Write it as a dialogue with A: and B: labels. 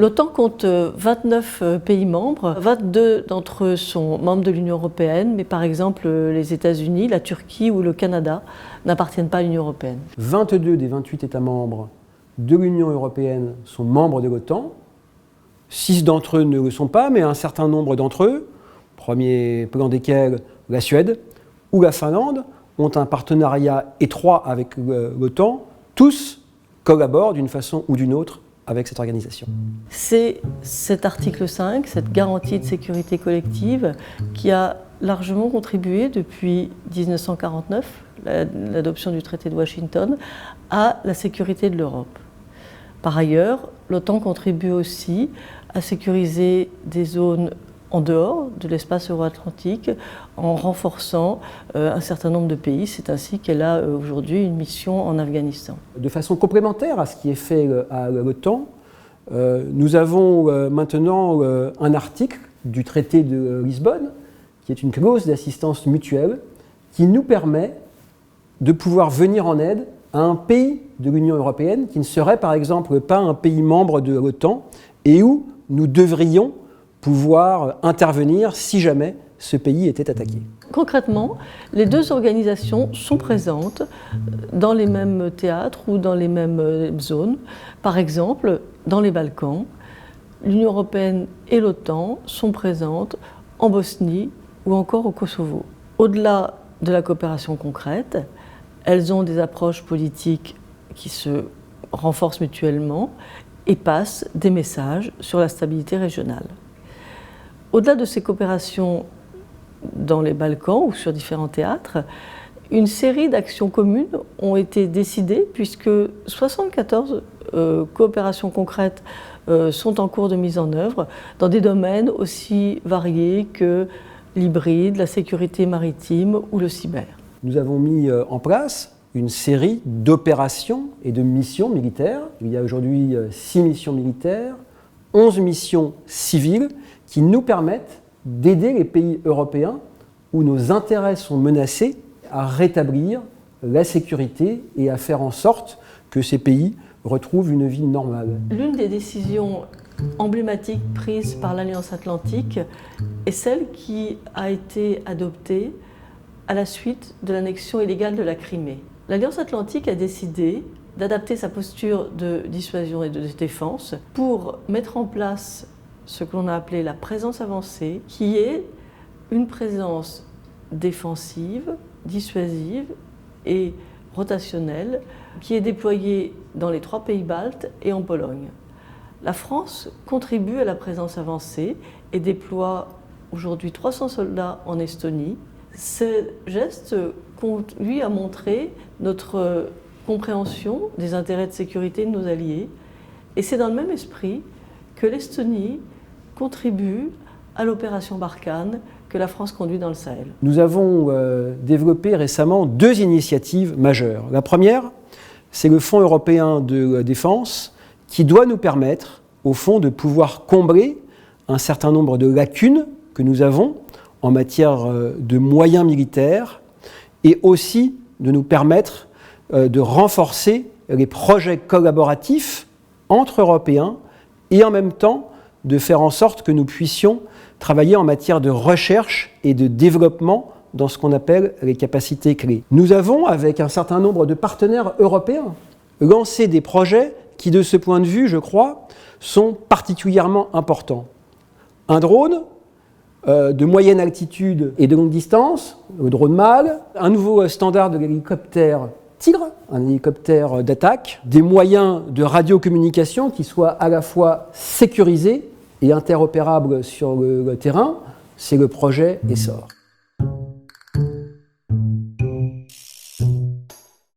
A: L'OTAN compte 29 pays membres. 22 d'entre eux sont membres de l'Union européenne, mais par exemple les États-Unis, la Turquie ou le Canada n'appartiennent pas à l'Union européenne.
B: 22 des 28 États membres de l'Union européenne sont membres de l'OTAN. 6 d'entre eux ne le sont pas, mais un certain nombre d'entre eux, premier plan desquels la Suède ou la Finlande, ont un partenariat étroit avec l'OTAN. Tous collaborent d'une façon ou d'une autre avec cette organisation.
A: C'est cet article 5, cette garantie de sécurité collective, qui a largement contribué depuis 1949, l'adoption du traité de Washington, à la sécurité de l'Europe. Par ailleurs, l'OTAN contribue aussi à sécuriser des zones en dehors de l'espace euro-atlantique en renforçant un certain nombre de pays. C'est ainsi qu'elle a aujourd'hui une mission en Afghanistan.
B: De façon complémentaire à ce qui est fait à l'OTAN, nous avons maintenant un article du traité de Lisbonne, qui est une clause d'assistance mutuelle, qui nous permet de pouvoir venir en aide à un pays de l'Union européenne qui ne serait par exemple pas un pays membre de l'OTAN et où nous devrions pouvoir intervenir si jamais ce pays était attaqué.
A: Concrètement, les deux organisations sont présentes dans les mêmes théâtres ou dans les mêmes zones. Par exemple, dans les Balkans, l'Union européenne et l'OTAN sont présentes en Bosnie ou encore au Kosovo. Au-delà de la coopération concrète, elles ont des approches politiques qui se renforcent mutuellement et passent des messages sur la stabilité régionale. Au-delà de ces coopérations dans les Balkans ou sur différents théâtres, une série d'actions communes ont été décidées puisque 74 coopérations concrètes sont en cours de mise en œuvre dans des domaines aussi variés que l'hybride, la sécurité maritime ou le cyber.
B: Nous avons mis en place une série d'opérations et de missions militaires. Il y a aujourd'hui 6 missions militaires, 11 missions civiles qui nous permettent d'aider les pays européens où nos intérêts sont menacés à rétablir la sécurité et à faire en sorte que ces pays retrouvent une vie normale.
A: L'une des décisions emblématiques prises par l'Alliance Atlantique est celle qui a été adoptée à la suite de l'annexion illégale de la Crimée. L'Alliance Atlantique a décidé d'adapter sa posture de dissuasion et de défense pour mettre en place ce que l'on a appelé la présence avancée, qui est une présence défensive, dissuasive et rotationnelle, qui est déployée dans les 3 pays baltes et en Pologne. La France contribue à la présence avancée et déploie aujourd'hui 300 soldats en Estonie. Ce geste conduit à montrer notre compréhension des intérêts de sécurité de nos alliés, et c'est dans le même esprit que l'Estonie contribue à l'opération Barkhane que la France conduit dans le Sahel.
B: Nous avons développé récemment 2 initiatives majeures. La première, c'est le Fonds européen de défense qui doit nous permettre, au fond, de pouvoir combler un certain nombre de lacunes que nous avons en matière de moyens militaires et aussi de nous permettre de renforcer les projets collaboratifs entre Européens et en même temps de faire en sorte que nous puissions travailler en matière de recherche et de développement dans ce qu'on appelle les capacités clés. Nous avons, avec un certain nombre de partenaires européens, lancé des projets qui, de ce point de vue, je crois, sont particulièrement importants. Un drone de moyenne altitude et de longue distance, le drone MALE, un nouveau standard de l'hélicoptère Tigre, un hélicoptère d'attaque, des moyens de radiocommunication qui soient à la fois sécurisés et interopérables sur le terrain, c'est le projet ESSOR.